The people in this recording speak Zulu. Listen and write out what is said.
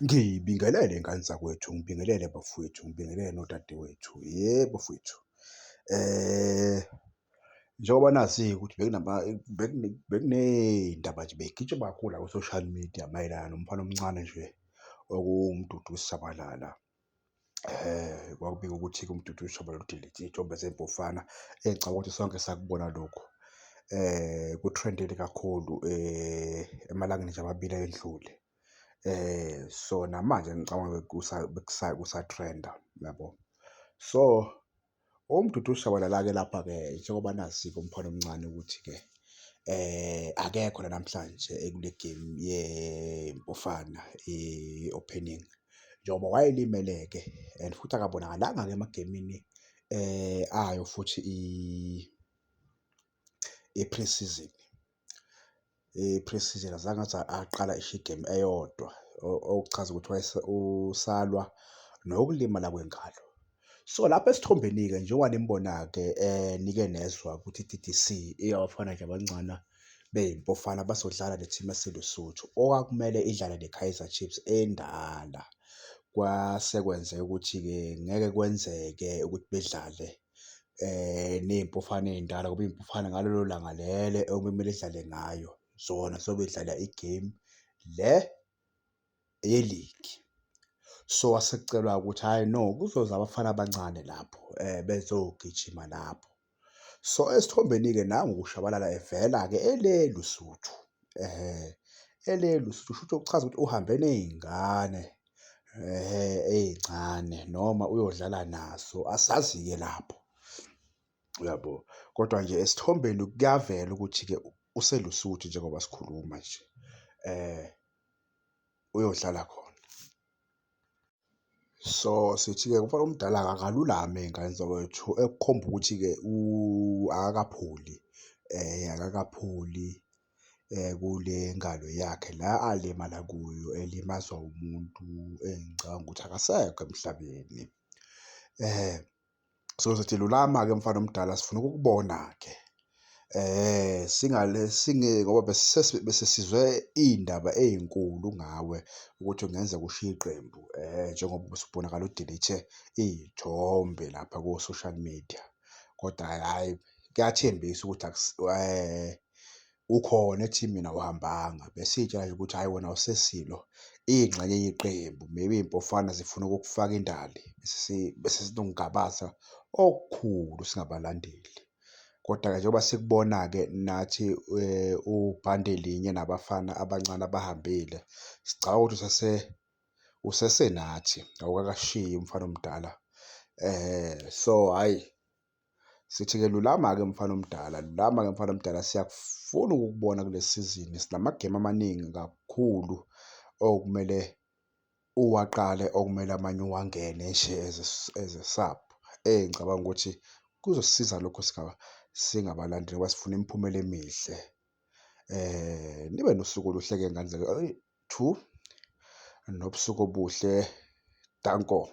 Ngibingelele ngane zakwethu, ngibingelele bafowethu, ngibingelele nodadewethu. Yebo bafowethu, njengoba nazi ukuthi bekuney'ndaba nje bey'gijima kakhulu la ku-social media mayelana nomfana omncane nje okuwumdudu wesisabalala. Kwakubikwa ukuthi-ke umdudu wesisabalala udelete iy'thombe zey'mpofana. Ngicabanga ukuthi sonke sakubona lokhu. Ku-trend-ile kakhulu emalangeni nje amabili ayedlule. So namanje ngicabanga kusa-trend-a, yabo. So umdudu ushabalala-ke lapha-ke njengoba nazi-ke umfana omncane ukuthi-ke akekho la namhlanje ekule game yempofana i-opening njengoba wayelimele-ke and futhi akabonakalanga-ke emagemini ayo futhi i-pre-season. I-pre-season azange aze aqala isho igemu eyodwa okuchaza ukuthi usalwa nokulimala kwengalo. So lapha esithombeni-ke njengoba nimbona-ke nike nezwa ukuthi i-D_D_C iyabafana nje abancane bey'mpofana bazodlala ne-team yaseLesotho okwakumele idlale ne-Kaizer Chiefs endala. Kwase kwenzeka ukuthi-ke ngeke kwenzeke ukuthi bedlale ney'mpofana ey'ndala ngoba iy'mpofana ngalelo langa lele okumele idlale ngayo zona zobe y'dlala igemu le ye-league. So kwase kucelwa ukuthi hhayi no, kuzoza abafana abancane lapho bezogijima lapho. So esithombeni-ke nangu ukushabalala evela-ke eleLesotho. EleLesotho kushuthi okuchaza ukuthi uhambe ney'ngane ey'ncane noma uyodlala nazo, asazi-ke lapho, uyabo. Kodwa nje esithombeni kuyavela ukuthi-ke useLesotho njengoba sikhuluma nje uyodlala khona. So sithi-ke umfana omdala akalulame ngane zakwethu ekukhomba ukuthi-ke akakapholi, akakapholi kule ngalo yakhe la alimala kuyo, elimazwa umuntu engicabanga ukuthi akasekho emhlabeni. So sithi lulama-ke mfana omdala, sifuna ukukubona-ke ngoba bese sizwe iy'ndaba ey'nkulu ngawe ukuthi kungenzeka ushiye iqembu njengoba usubonakala udelete iy'thombe lapha ko-social media. Kodwa hhayi kuyathembisa ukuthi ukhona ethimini awuhambanga. Besiy'tshela nje ukuthi hhayi wena awusesilo ingxenye yeqembu, maybe iy'mpofana zifuna ukukufaka indali bese sinokungabaza okukhulu singabalandeli. Kodwa-ke njengoba sikubona-ke nathi ubhande linye nabafana abancane abahambile, sicabanga ukuthi usesenathi awukakashiyi umfana omdala. So hhayi sithi-ke lulama-ke mfana omdala, lulama-ke mfana omdala, siyafuna ukukubona kule sizini. Sinamagemu amaningi kakhulu okumele uwaqale, okumele amanye uwangene nje as a sub. Ngicabanga ukuthi kuzosisiza lokho singabalandeli ngoba sifuna imiphumela emihle. Nibe nosuku oluhle-ke ngane two nobusuku obuhle, danko.